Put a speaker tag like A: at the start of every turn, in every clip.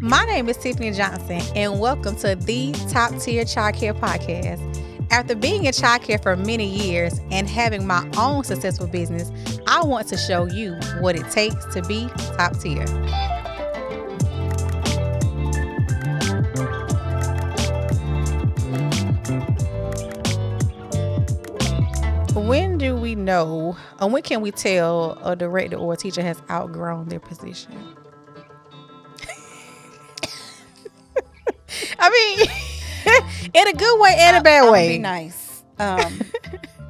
A: My name is Tiffany Johnson, and welcome to the Top Tier Childcare Podcast. After being in childcare for many years and having my own successful business, I want to show you what it takes to be top tier. When do we know, or when can we tell a director or a teacher has outgrown their position? I mean, in a good way and a bad way.
B: Be nice.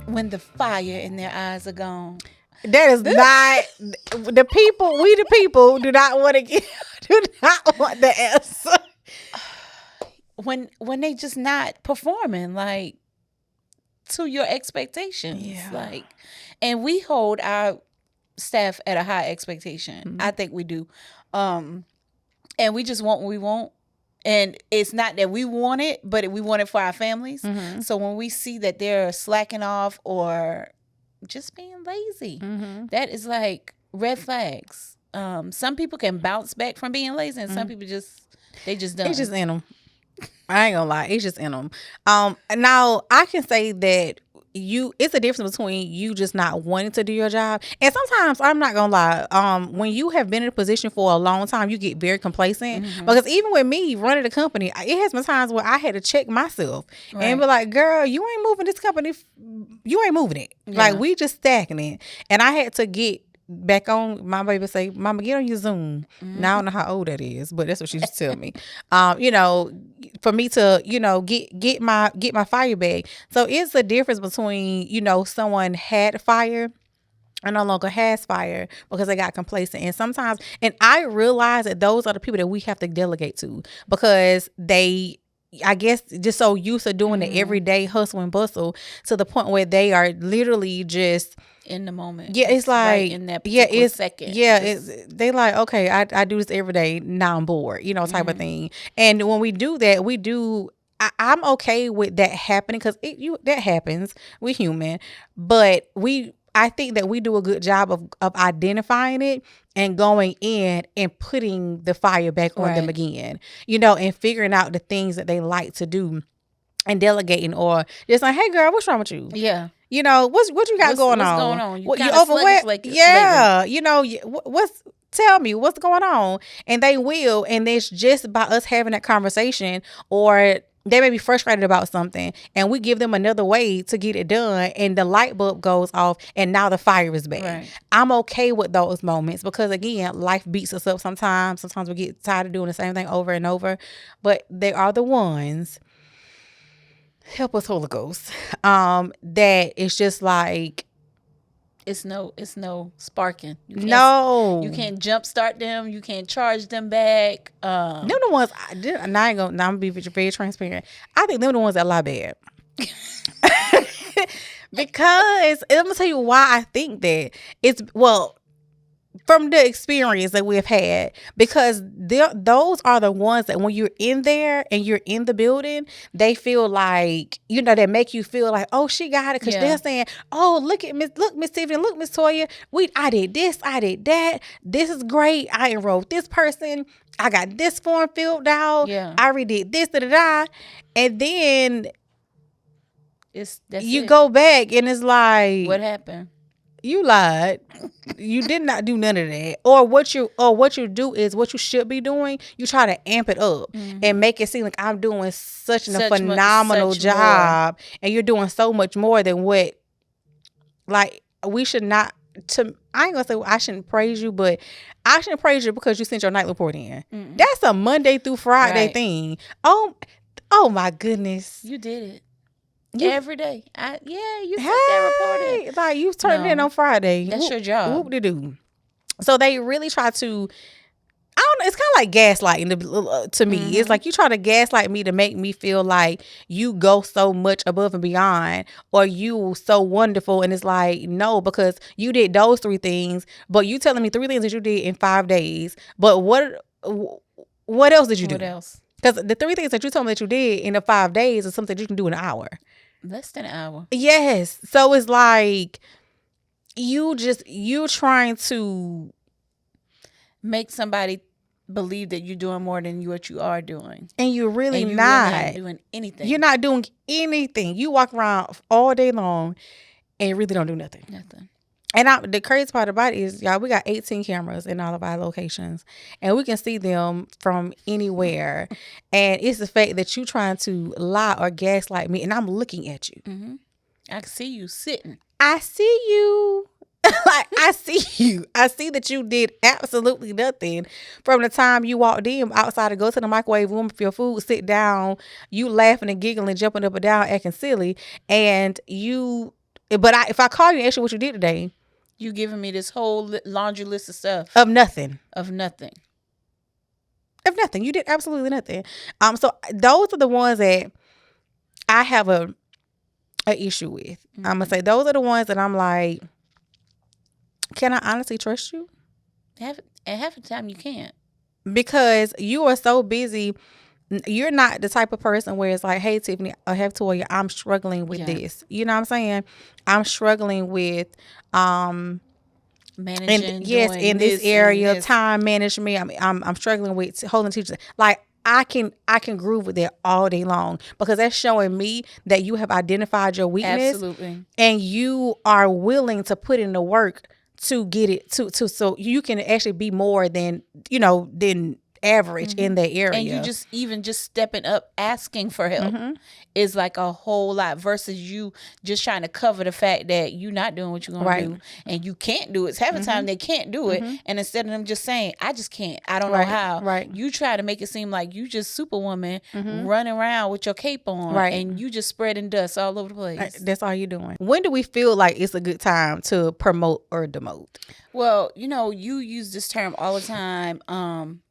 B: When the fire in their eyes are gone.
A: That is not the people. We the people do not want to get. Do not want the answer.
B: When they just not performing like to your expectations.
A: Yeah.
B: Like, and we hold our staff at a high expectation.
A: Mm-hmm.
B: I think we do. And we just want what we want. And it's not that we want it, but we want it for our families.
A: Mm-hmm.
B: So when we see that they're slacking off or just being lazy,
A: Mm-hmm.
B: that is like red flags. Some people can bounce back from being lazy, and some people just done.
A: It's just in them. I ain't gonna lie, it's just in them. Now I can say that it's a difference between you just not wanting to do your job, and sometimes I'm not gonna lie. When you have been in a position for a long time, you get very complacent.
B: Mm-hmm.
A: Because even with me running the company, it has been times where I had to check myself and be like, "Girl, you ain't moving this company. You ain't moving it.
B: Yeah.
A: Like we just stacking it." And I had to get back on. My baby say, "Mama, get on your Zoom."
B: Mm-hmm.
A: Now I don't know how old that is, but that's what she used to tell me. For me to, get my fire back. So it's a difference between, someone had fire and no longer has fire because they got complacent. And sometimes, and I realize that those are the people that we have to delegate to because they, I guess, just so used to doing the everyday hustle and bustle to the point where they are literally just
B: in the moment.
A: Yeah, it's like
B: right in that particular second.
A: Yeah, they like, okay, I do this every day. Now I'm bored, type of thing. And when we do that, I'm okay with that happening because that happens. We're human, but I think that we do a good job of identifying it and going in and putting the fire back on them again, and figuring out the things that they like to do and delegating or just like, hey girl, what's wrong with you?
B: Yeah.
A: What you got going on?
B: What's going on?
A: You overwhelmed? Yeah. Tell me what's going on. And they will. And it's just by us having that conversation, or they may be frustrated about something and we give them another way to get it done and the light bulb goes off and now the fire is back.
B: Right.
A: I'm okay with those moments because again, life beats us up sometimes. Sometimes we get tired of doing the same thing over and over, but they are the ones, help us Holy Ghost, that it's just like
B: it's no sparking.
A: You
B: can't jumpstart them. You can't charge them back.
A: Them the ones I'm gonna be very transparent. I think them the ones that lie bad. Because I'm gonna tell you why I think that. From the experience that we have had, because those are the ones that when you're in there and you're in the building, they feel like, they make you feel like, oh, she got it. Because they're saying, oh, look Miss Tiffany, look, Miss Toya, I did this, I did that. This is great. I enrolled this person. I got this form filled out.
B: Yeah.
A: I redid this, da-da-da. And then
B: you
A: go back and it's like,
B: what happened?
A: You lied. You did not do none of that. Or what you do is what you should be doing. You try to amp it up and make it seem like I'm doing such a phenomenal job, and you're doing so much more than what. Like we should not. I ain't gonna say I shouldn't praise you, but I shouldn't praise you because you sent your night report in. That's a Monday through Friday thing. Oh my goodness,
B: you did it. Every day. You took that report in.
A: Like you turned in on Friday.
B: That's your job.
A: Whoop-de-doo. So they really try to, I don't know, it's kind of like gaslighting to me. It's like you try to gaslight me to make me feel like you go so much above and beyond or you so wonderful. And it's like, no, because you did those 3 things, but you telling me 3 things that you did in 5 days. But what else did you do?
B: What else?
A: Because the 3 things that you told me that you did in the 5 days is something that you can do in an hour.
B: Less than an hour.
A: Yes. So it's like you trying to
B: make somebody believe that you're doing more than what you are doing.
A: And you're really
B: and you
A: not.
B: Really ain't doing anything.
A: You're not doing anything. You walk around all day long and you really don't do nothing.
B: Nothing.
A: And the crazy part about it is, y'all, we got 18 cameras in all of our locations. And we can see them from anywhere. And it's the fact that you trying to lie or gaslight me. And I'm looking at you.
B: Mm-hmm. I can see you sitting.
A: I see you. Like, I see you. I see that you did absolutely nothing from the time you walked in outside to go to the microwave room for your food, sit down, you laughing and giggling, jumping up and down, acting silly. And if I call you and ask you what you did today,
B: you giving me this whole laundry list of stuff.
A: Of nothing.
B: Of nothing.
A: Of nothing. You did absolutely nothing. So those are the ones that I have a issue with. Mm-hmm. I'm going to say those are the ones that I'm like, can I honestly trust you?
B: Half the time you can't.
A: Because you are so busy. You're not the type of person where it's like, hey, Tiffany, I have Toya, I'm struggling with this. You know what I'm saying? I'm struggling with
B: managing.
A: In this area, time management. I'm struggling with holding teachers. Like, I can groove with that all day long, because that's showing me that you have identified your weakness.
B: Absolutely.
A: And you are willing to put in the work to get it to so you can actually be more than average in that area.
B: And you just stepping up, asking for help is like a whole lot, versus you just trying to cover the fact that you're not doing what you're going to do, and you can't do it. Half the time they can't do it, and instead of them just saying, I just can't, I don't know how, you try to make it seem like you just Superwoman running around with your cape on, and you just spreading dust all over the place.
A: That's all you're doing. When do we feel like it's a good time to promote or demote?
B: Well, you use this term all the time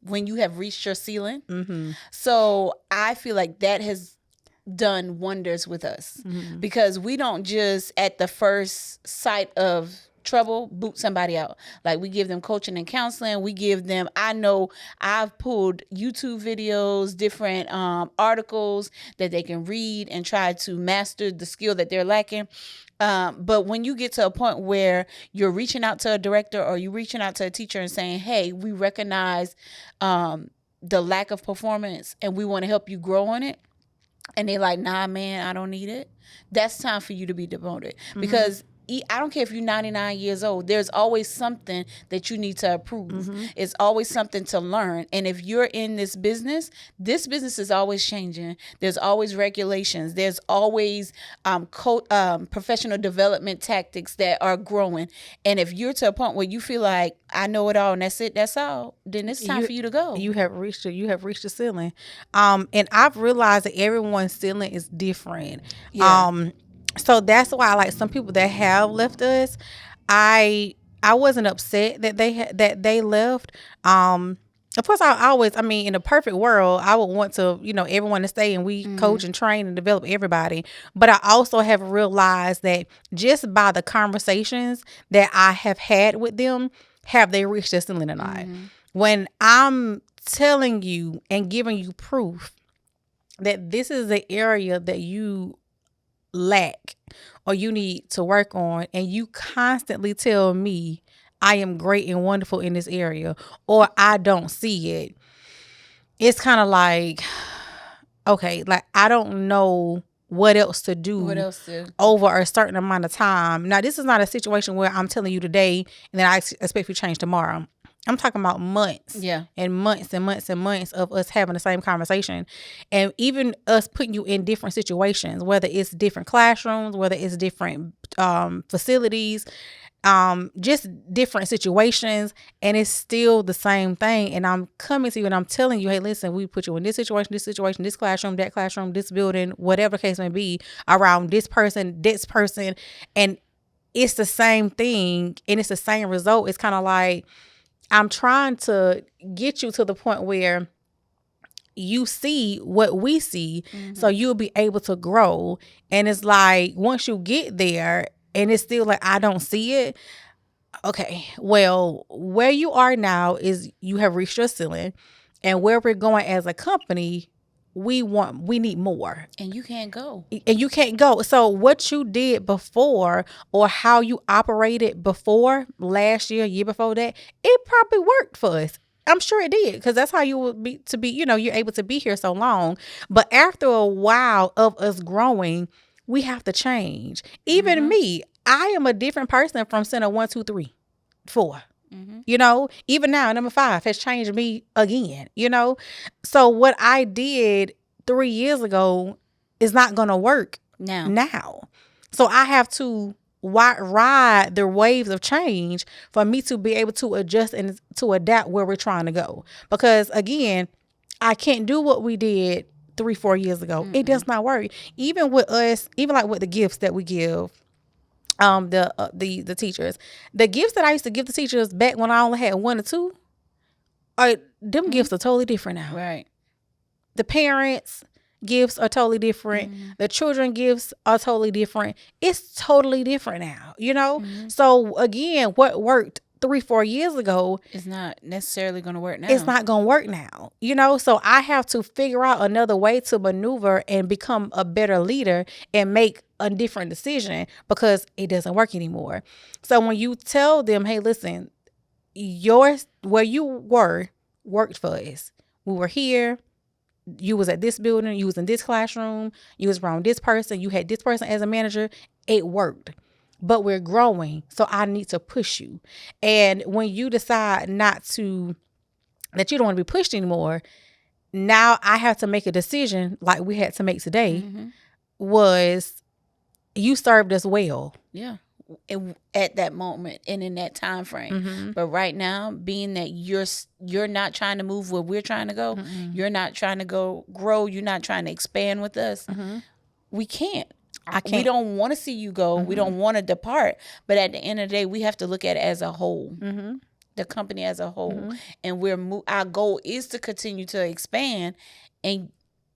B: when you have reached your ceiling. Mm-hmm. So I feel like that has done wonders with us, because we don't just at the first sight of trouble boot somebody out. Like, we give them coaching and counseling. We give them, I know I've pulled YouTube videos, different articles that they can read and try to master the skill that they're lacking. But when you get to a point where you're reaching out to a director or you're reaching out to a teacher and saying, hey, we recognize the lack of performance and we want to help you grow on it, and they're like, nah, man, I don't need it, that's time for you to be demoted. Because I don't care if you're 99 years old, there's always something that you need to improve. It's always something to learn. And if you're in this business is always changing. There's always regulations. There's always professional development tactics that are growing. And if you're to a point where you feel like, I know it all and that's it, that's all, then it's time for you to go.
A: You have reached the ceiling. And I've realized that everyone's ceiling is different. Yeah. So that's why, like, some people that have left us, I wasn't upset that they left. Of course, in a perfect world, I would want to, everyone to stay and we coach and train and develop everybody. But I also have realized that just by the conversations that I have had with them, have they reached their ceiling or not? When I'm telling you and giving you proof that this is the area that you lack or you need to work on, and you constantly tell me I am great and wonderful in this area, or I don't see it, it's kind of like, okay, like, I don't know what else to do over a certain amount of time. Now, this is not a situation where I'm telling you today and then I expect you to change tomorrow. I'm talking about months. Yeah. And months and months and months of us having the same conversation. And even us putting you in different situations, whether it's different classrooms, whether it's different facilities, just different situations. And it's still the same thing. And I'm coming to you and I'm telling you, hey, listen, we put you in this situation, this classroom, this building, whatever the case may be, around this person. And it's the same thing and it's the same result. It's kind of like, I'm trying to get you to the point where you see what we see, so you'll be able to grow. And it's like, once you get there and it's still like, I don't see it. Okay, well, where you are now is you have reached your ceiling, and where we're going as a company, we need more.
B: And you can't go.
A: So what you did before, or how you operated before, last year before that, it probably worked for us. I'm sure it did, because that's how you would be you're able to be here so long. But after a while of us growing, we have to change. Even me, I am a different person from center 1, 2, 3, 4. Even now, number 5 has changed me again, So what I did 3 years ago is not going to work now. So I have to ride the waves of change for me to be able to adjust and to adapt where we're trying to go. Because again, I can't do what we did 3, 4 years ago. It does not work. Even with us, even like with the gifts that we give the teachers, the gifts that I used to give the teachers back when I only had 1 or 2, them gifts are totally different now.
B: Right.
A: The parents' gifts are totally different. The children gifts are totally different. It's totally different now, So again, what worked 3, 4 years ago
B: is not necessarily going to work now.
A: It's not going to work now, So I have to figure out another way to maneuver and become a better leader and make a different decision, because it doesn't work anymore. So when you tell them, hey, listen, where you worked for us. We were here. You was at this building. You was in this classroom. You was around this person. You had this person as a manager. It worked. But we're growing, so I need to push you. And when you decide that you don't want to be pushed anymore, now I have to make a decision, like we had to make today, was you served us well.
B: Yeah. At that moment and in that time frame. But right now, being that you're not trying to move where we're trying to go, you're not trying to grow, you're not trying to expand with us, we can't. I can't. We don't want to see you go. We don't want to depart. But at the end of the day, we have to look at it as a whole. The company as a whole. And our goal is to continue to expand.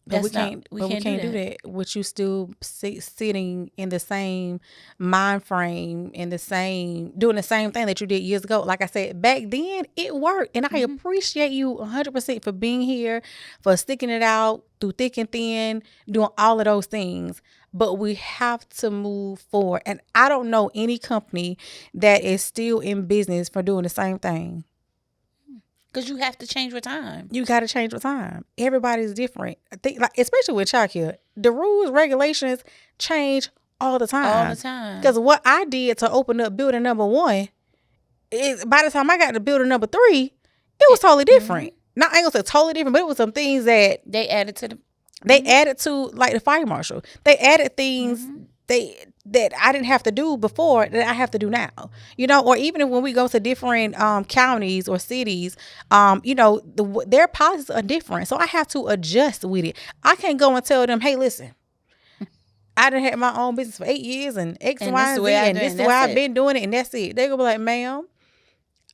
B: But we can't do that.
A: With you still sitting in the same mind frame, doing the same thing that you did years ago. Like I said, back then it worked, and I appreciate you 100% for being here, for sticking it out through thick and thin, doing all of those things. But we have to move forward, and I don't know any company that is still in business for doing the same thing.
B: Because you have to change with time.
A: You got to change with time. Everybody's different. I think, especially with childcare, the rules, regulations change all the time.
B: All the time.
A: Because what I did to open up building number 1, by the time I got to building number 3, it was totally different. Not, I ain't gonna say totally different, but it was some things that
B: they added to
A: like the fire marshal. They added things that I didn't have to do before that I have to do now, or even when we go to different counties or cities, their policies are different. So I have to adjust with it. I can't go and tell them, hey, listen, I done had my own business for 8 years and X, Y, and Z, and this is the way I've been doing it, and that's it. They're going to be like, ma'am,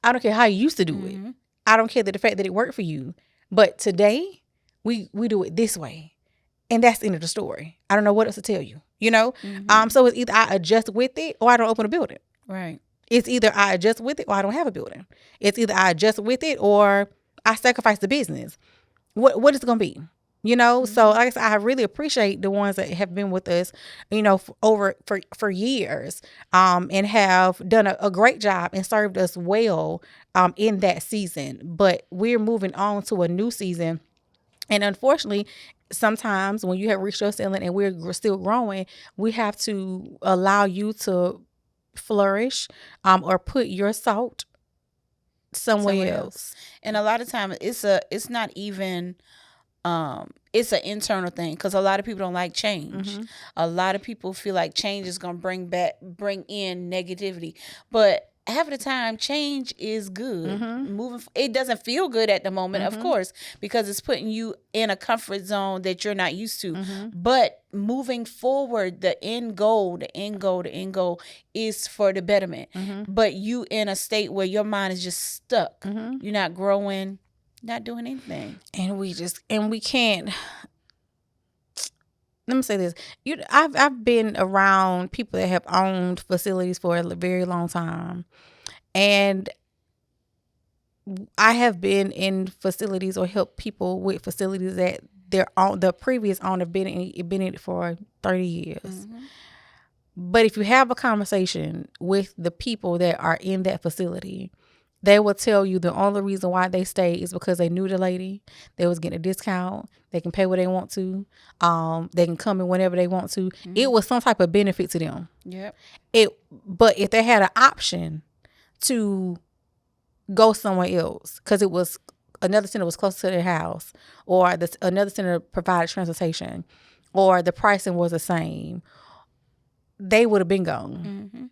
A: I don't care how you used to do it. I don't care the fact that it worked for you. But today, we do it this way. And that's the end of the story. I don't know what else to tell you, So it's either I adjust with it or I don't open a building.
B: Right.
A: It's either I adjust with it or I don't have a building. It's either I adjust with it or I sacrifice the business. What is it going to be? So like I said, I really appreciate the ones that have been with us, for years, and have done a great job and served us well, in that season. But we're moving on to a new season. And unfortunately, sometimes when you have reached your ceiling and we're still growing, we have to allow you to flourish, or put your salt somewhere else.
B: And a lot of times it's not even it's an internal thing, because a lot of people don't like change. A lot of people feel like change is going to bring in negativity, but half of the time change is good. It doesn't feel good at the moment, of course, because it's putting you in a comfort zone that you're not used to. But moving forward, the end goal is for the betterment. But you in a state where your mind is just stuck. You're not growing, not doing anything.
A: And we can't. Let me say this. I've been around people that have owned facilities for a very long time. And I have been in facilities or helped people with facilities that the previous owner been in it for 30 years. But if you have a conversation with the people that are in that facility, they will tell you the only reason why they stay is because they knew the lady. They was getting a discount. They can pay what they want to. They can come in whenever they want to. Mm-hmm. It was some type of benefit to them.
B: Yep.
A: But if they had an option to go somewhere else, because it was another center was close to their house, or another center provided transportation, or the pricing was the same, they would have been gone. Mm-hmm.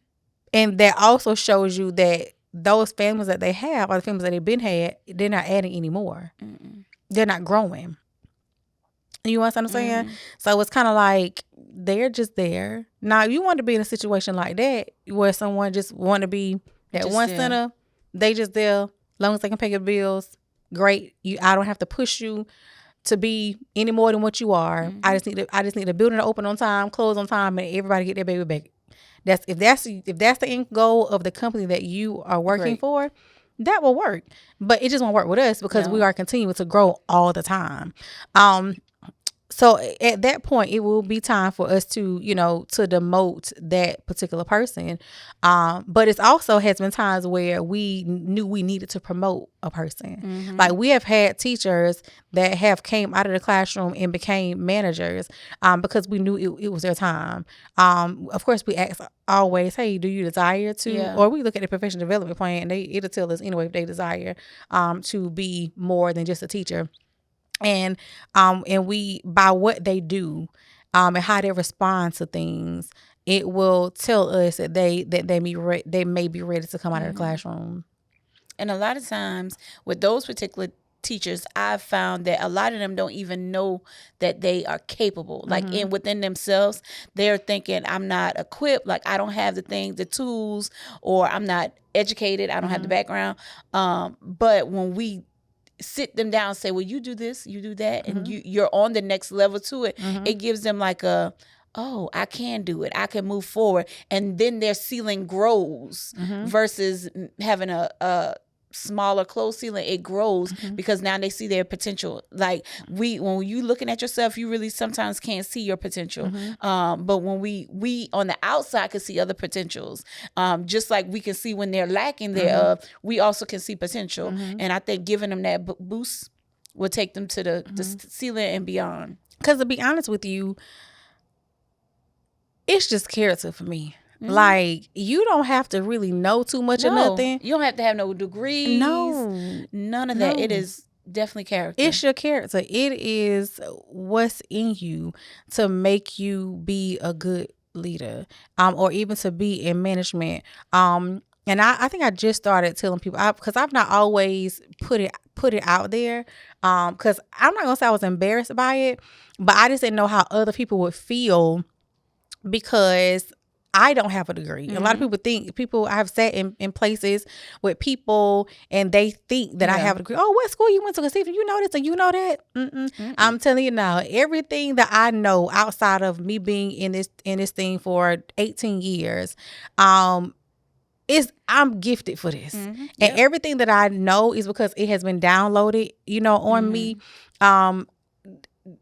A: And that also shows you that those families that they have, or the families that they've been had, they're not adding anymore. Mm-mm. They're not growing. You understand what I'm saying? Mm-hmm. So it's kind of like they're just there. Now, you want to be in a situation like that where someone just want to be at just one center, they just there, as long as they can pay your bills, great. I don't have to push you to be any more than what you are. Mm-hmm. I just need the building to open on time, close on time, and everybody get their baby back. If that's the end goal of the company that you are working for, that will work. But it just won't work with us because we are continuing to grow all the time. So at that point, it will be time for us to, to demote that particular person. But it's also has been times where we knew we needed to promote a person. Mm-hmm. Like we have had teachers that have came out of the classroom and became managers because we knew it was their time. Of course, we ask always, hey, do you desire to? Yeah. Or we look at the professional development plan, and it'll tell us anyway if they desire to be more than just a teacher. And we, by what they do, and how they respond to things, it will tell us that they may be ready to come out of the classroom.
B: And a lot of times with those particular teachers, I've found that a lot of them don't even know that they are capable. Like within themselves, they're thinking, I'm not equipped. Like I don't have the tools, or I'm not educated. I don't have the background. But when we sit them down and say, well, you do this, you do that, and you're on the next level to it. It gives them like I can do it. I can move forward. And then their ceiling grows versus having a smaller closed ceiling. It grows because now they see their potential. Like when you looking at yourself, you really sometimes can't see your potential. But when we on the outside can see other potentials, just like we can see when they're lacking there, we also can see potential. And I think giving them that boost will take them to the ceiling and beyond.
A: Because to be honest with you, it's just character for me. Like, you don't have to really know too much of nothing.
B: You don't have to have no degrees. No. None of that. It is definitely character.
A: It's your character. It is what's in you to make you be a good leader, or even to be in management. And I think I just started telling people, because I've not always put it out there, because I'm not going to say I was embarrassed by it, but I just didn't know how other people would feel because I don't have a degree. A lot of people I have sat in places with people and they think that I have a degree. Oh, what school you went to? Because Stephen, you know this and you know that. I'm telling you now, everything that I know outside of me being in this thing for 18 years, I'm gifted for this. And everything that I know is because it has been downloaded, on me.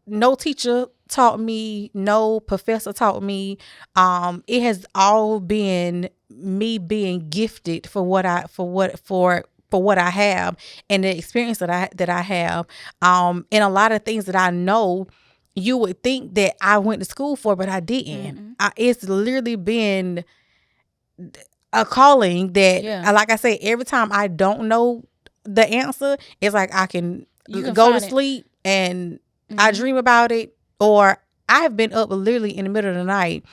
A: No teacher taught me, no professor taught me. It has all been me being gifted for what I have and the experience that I have. And a lot of things that I know, you would think that I went to school for, but I didn't. It's literally been a calling that, like I said, every time I don't know the answer, it's like I can go to sleep and I dream about it, or I have been up literally in the middle of the night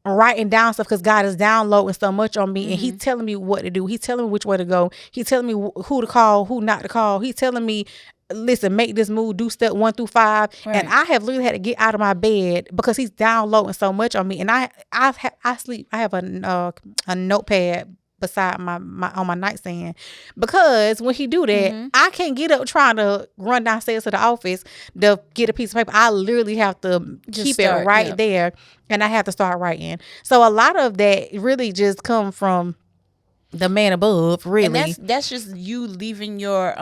A: writing down stuff because God is downloading so much on me and He's telling me what to do. He's telling me which way to go. He's telling me who to call, who not to call. He's telling me, listen, make this move, do step 1 through 5. Right. And I have literally had to get out of my bed because He's downloading so much on me. And I sleep. I have a notepad beside my on my nightstand, because when He do that, I can't get up trying to run downstairs to the office to get a piece of paper. I literally have to keep it right there, and I have to start writing. So a lot of that really just come from the man above, really.
B: And that's just you leaving your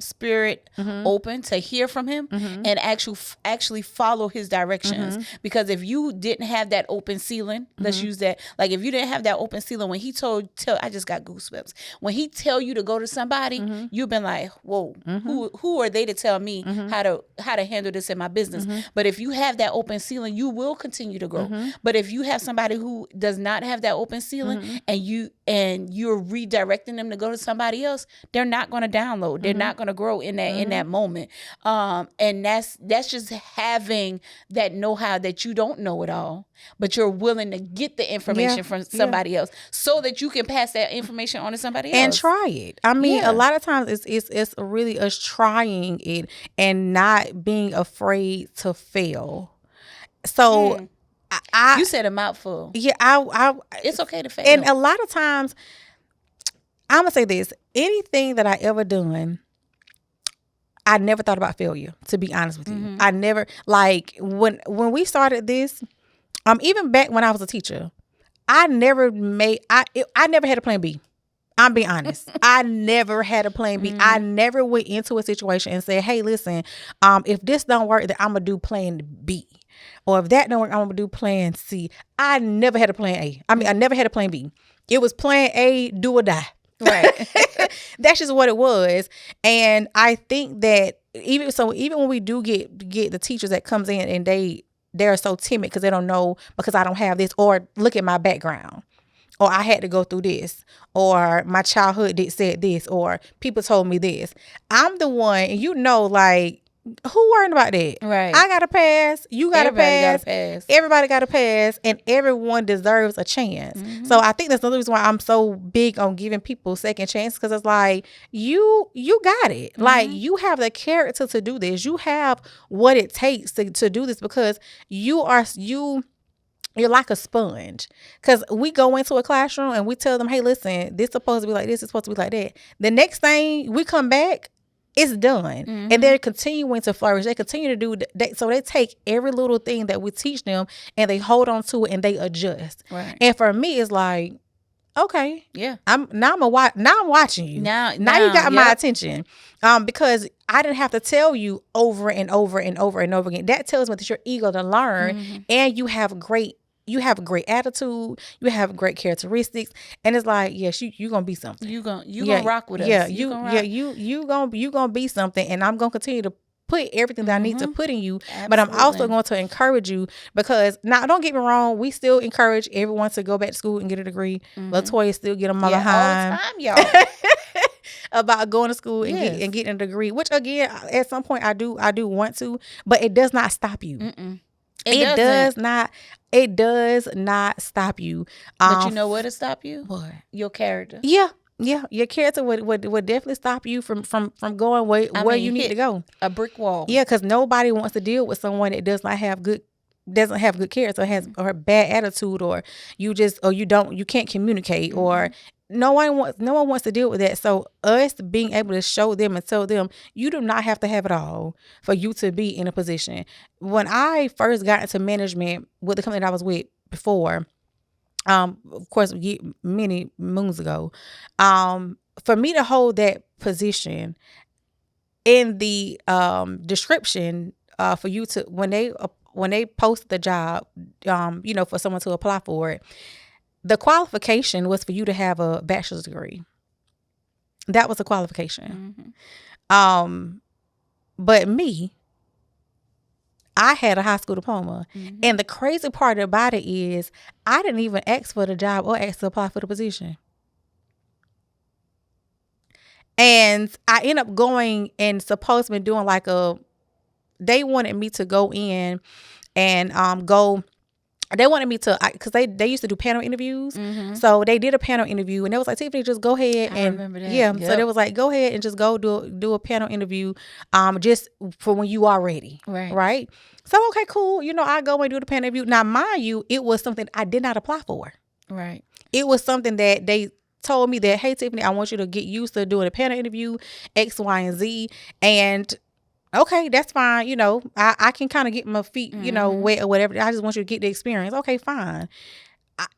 B: spirit open to hear from him and actually follow his directions. Because if you didn't have that open ceiling, let's use that. Like if you didn't have that open ceiling, when he I just got goosebumps. When he tell you to go to somebody, you've been like, whoa, who are they to tell me how to handle this in my business? But if you have that open ceiling, you will continue to grow. But if you have somebody who does not have that open ceiling and you're redirecting them to go to somebody else, they're not going to download. They're not going to grow in that moment. And that's just having that know-how that you don't know it all, but you're willing to get the information from somebody else so that you can pass that information on to somebody else
A: and try it. I mean, a lot of times it's really us trying it and not being afraid to fail. So
B: you said a mouthful.
A: Yeah,
B: it's okay to fail.
A: And a lot of times, I'm gonna say this: anything that I ever done, I never thought about failure. To be honest with you, I never, like when we started this, even back when I was a teacher, I never had a plan B. I'm being honest. I never had a plan B. I never went into a situation and said, "Hey, listen, if this don't work, then I'm gonna do plan B." Or if that don't work, I'm going to do plan C. I never had a plan A. I mean, I never had a plan B. It was plan A, do or die.
B: Right.
A: That's just what it was. And I think that even when we do get the teachers that comes in and they're so timid because they don't know because I don't have this, or look at my background, or I had to go through this, or my childhood said this, or people told me this. I'm the one, and like, who worrying about that?
B: Right.
A: I got to pass. You got to pass. Everybody got to pass. And everyone deserves a chance. So I think that's another reason why I'm so big on giving people second chances, because it's like, you got it. Like, you have the character to do this. You have what it takes to do this, because you're like a sponge. Because we go into a classroom and we tell them, hey, listen, this is supposed to be like this. It's supposed to be like that. The next thing we come back, it's done. And they're continuing to flourish. They continue to do that. So they take every little thing that we teach them and they hold on to it and they adjust.
B: Right.
A: And for me, it's like, okay,
B: yeah,
A: I'm watching you. Now you got my attention. Because I didn't have to tell you over and over and over and over again. That tells me that you're eager to learn and you have a great attitude, you have great characteristics, and it's like, yes, you gonna be something. You gonna rock with us. Yeah, you gonna be something, and I'm gonna continue to put everything that I need to put in you. Absolutely. But I'm also going to encourage you, because now, don't get me wrong, we still encourage everyone to go back to school and get a degree. LaToya still get them all behind.
B: All the time, y'all.
A: About going to school and getting a degree, which again, at some point I do want to, but it does not stop you. It does not stop you.
B: But you know what to stop you?
A: What?
B: Your character.
A: Yeah. Your character would definitely stop you from going where you need to go.
B: A brick wall.
A: Yeah, because nobody wants to deal with someone that doesn't have good character, or bad attitude, or you can't communicate, or no one wants to deal with that. So us being able to show them and tell them, you do not have to have it all for you to be in a position. When I first got into management with the company that I was with before, of course, many moons ago, for me to hold that position, in the description, for you to, when they post the job, for someone to apply for it, the qualification was for you to have a bachelor's degree. That was a qualification. But me, I had a high school diploma. And the crazy part about it is, I didn't even ask for the job or ask to apply for the position. And I ended up going and supposed to be doing they wanted me to go in and they wanted me to, because they used to do panel interviews. So they did a panel interview, and they was like, Tiffany, just go ahead. I remember that. Yeah. Yep. So they was like, go ahead and just go do a panel interview, just for when you are ready. Right. So, okay, cool. I go and do the panel interview. Now, mind you, it was something I did not apply for.
B: Right.
A: It was something that they told me that, hey, Tiffany, I want you to get used to doing a panel interview, X, Y, and Z. And okay, that's fine. I can kind of get my feet, wet or whatever. I just want you to get the experience. Okay, fine.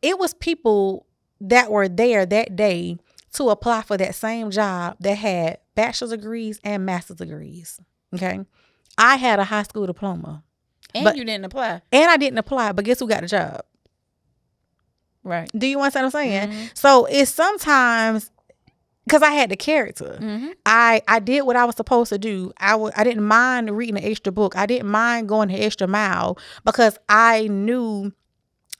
A: It was people that were there that day to apply for that same job that had bachelor's degrees and master's degrees. Okay. I had a high school diploma.
B: And you didn't apply.
A: And I didn't apply, but guess who got the job?
B: Right.
A: Do you understand what I'm saying? Mm-hmm. So it's sometimes because I had the character. Mm-hmm. I did what I was supposed to do. I didn't mind reading an extra book. I didn't mind going the extra mile because I knew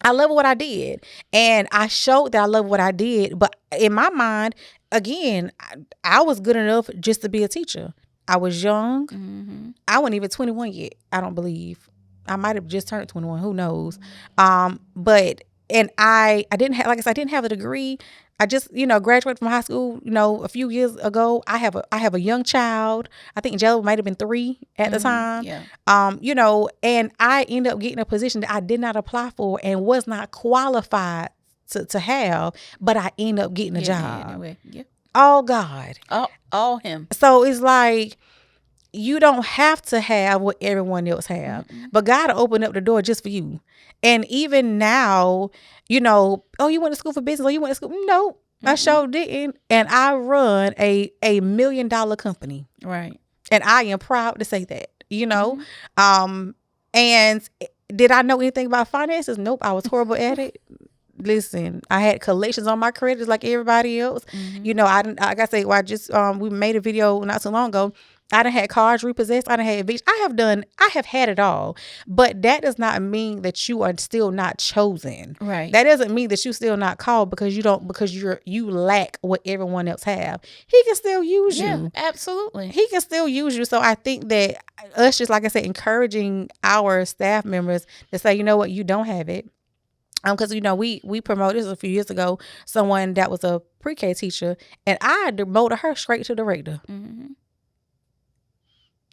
A: I love what I did. And I showed that I love what I did. But in my mind, again, I was good enough just to be a teacher. I was young. Mm-hmm. I wasn't even 21 yet, I don't believe. I might have just turned 21. Who knows? But I didn't have, like I said, I didn't have a degree. I just, graduated from high school, a few years ago. I have a young child. I think Jello might have been 3 at the time.
B: Yeah.
A: And I ended up getting a position that I did not apply for and was not qualified to have, but I ended up getting a job.
B: Anyway. Yeah.
A: All God.
B: All him.
A: So it's like, you don't have to have what everyone else have, but God will open up the door just for you. And even now, oh, you went to school for business, or you went to school. No, I sure didn't. And I run a $1 million company.
B: Right.
A: And I am proud to say that, and did I know anything about finances? Nope. I was horrible at it. Listen, I had collections on my credits like everybody else. Like I say, we made a video not so long ago. I done had cars repossessed. I done had eviction. I have had it all. But that does not mean that you are still not chosen.
B: Right.
A: That doesn't mean that you still not called because you lack what everyone else have. He can still use you.
B: Yeah, absolutely.
A: He can still use you. So I think that us, just like I said, encouraging our staff members to say, you know what, you don't have it. Because we promoted this a few years ago, someone that was a pre-K teacher, and I demoted her straight to director. Mm-hmm.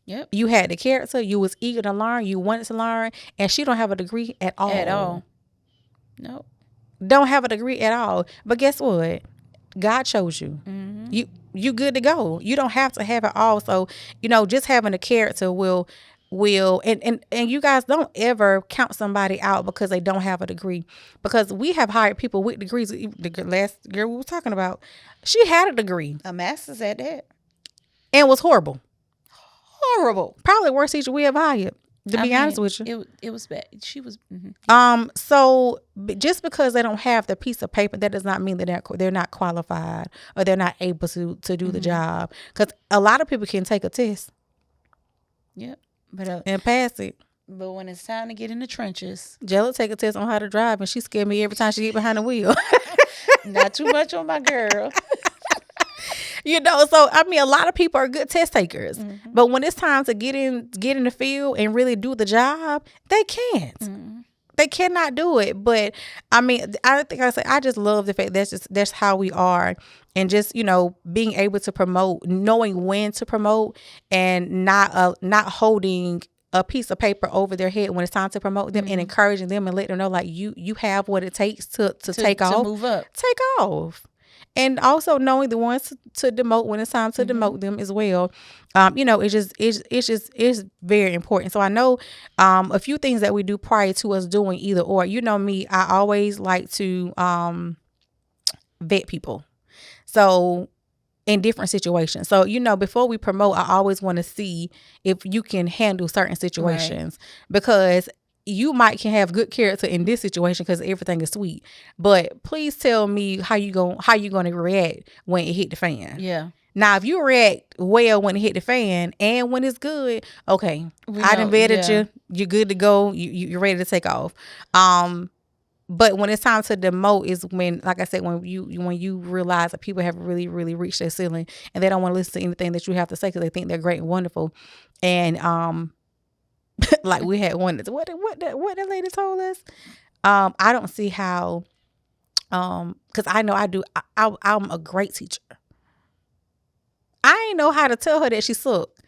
B: Yep.
A: You had the character. You was eager to learn. You wanted to learn, and she don't have a degree at all.
B: At all. Nope.
A: Don't have a degree at all. But guess what? God chose you. Mm-hmm. You good to go. You don't have to have it all. So just having a character will and you guys don't ever count somebody out because they don't have a degree, because we have hired people with degrees. The last girl we were talking about, she had a degree,
B: a master's at that,
A: and was horrible.
B: Probably
A: the worst teacher we ever hired, to be honest with you.
B: It was bad. She was
A: so just because they don't have the piece of paper, that does not mean that they're not qualified or they're not able to do the job, because a lot of people can take a test.
B: Yep.
A: And pass it.
B: But when it's time to get in the trenches,
A: Jello take a test on how to drive, and she scared me every time she get behind the wheel.
B: Not too much on my girl.
A: So I mean, a lot of people are good test takers, but when it's time to get in the field and really do the job, they can't. Mm-hmm. They cannot do it. But I mean, I just love the fact that's how we are. And just, being able to promote, knowing when to promote, and not holding a piece of paper over their head when it's time to promote them, and encouraging them and letting them know, like, you have what it takes to take off.
B: To move up.
A: Take off. And also knowing the ones to demote when it's time to demote them as well. It's very important. So I know a few things that we do prior to us doing either or. Me, I always like to vet people. So in different situations. So, before we promote, I always want to see if you can handle certain situations, because you can have good character in this situation because everything is sweet. But please tell me how you going to react when it hit the fan.
B: Yeah.
A: Now, if you react well when it hit the fan and when it's good, okay, I done vetted you. You're good to go. You're ready to take off. But when it's time to demote is when, like I said, when you realize that people have really, really reached their ceiling and they don't want to listen to anything that you have to say because they think they're great and wonderful. And like we had one that's what the lady told us. I don't see how, because I know I'm a great teacher. I ain't know how to tell her that she sucked.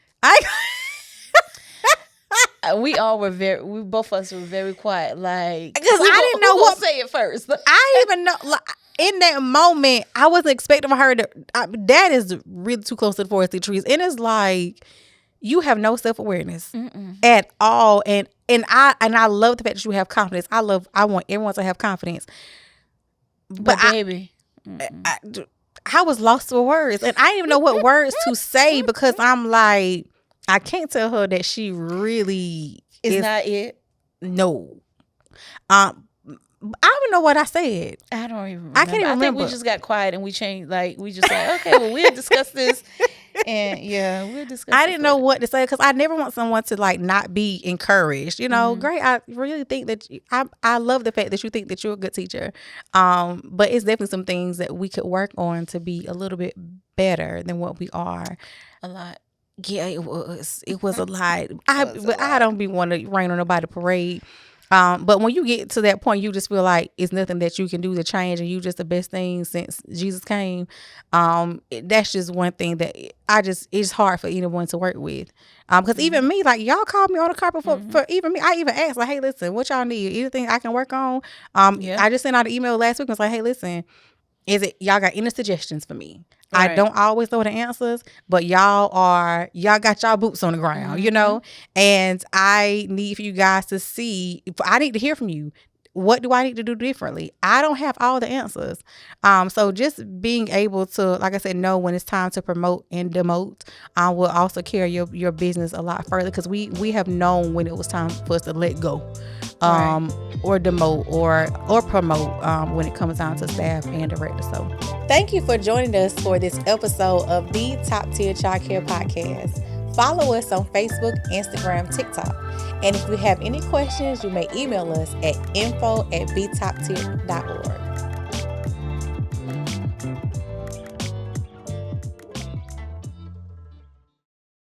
B: We both of us were very quiet, like,
A: because I didn't know what
B: say it first.
A: I even know, like, in that moment, I wasn't expecting for her to. That is really too close to the forest trees, and it's like you have no self-awareness at all, and I love the fact that you have confidence. I want everyone to have confidence,
B: but baby,
A: I was lost for words, and I didn't even know what words to say because I'm like, I can't tell her that she really
B: is not it.
A: No, I don't know what I said.
B: I don't even remember.
A: I can't even remember.
B: I think we just got quiet and we changed. Like we just like, okay, well, we'll discuss this, and we'll discuss.
A: I didn't know what to say because I never want someone to like not be encouraged. You know, great. I really think that I love the fact that you think that you're a good teacher. But it's definitely some things that we could work on to be a little bit better than what we are.
B: A lot.
A: Yeah, it was. It was a lot. I don't be want to rain on nobody's parade. But when you get to that point, you just feel like it's nothing that you can do to change, and you just the best thing since Jesus came. That's just one thing that it's hard for anyone to work with. Because even me, like y'all called me on the carpet for even me. I even asked like, hey, listen, what y'all need? Anything I can work on? I just sent out an email last week and was like, hey, listen, y'all got any suggestions for me? Right. I don't always know the answers, but y'all got y'all boots on the ground, you know? And I need for you guys to see, I need to hear from you. What do I need to do differently? I don't have all the answers. So just being able to, like I said, know when it's time to promote and demote will also carry your business a lot further, because we have known when it was time for us to let go. Or demote or promote when it comes down to staff and directors. So thank you for joining us for this episode of the Top Tier Childcare Podcast. Follow us on Facebook, Instagram, TikTok. And if you have any questions, you may email us at info@btoptier.org.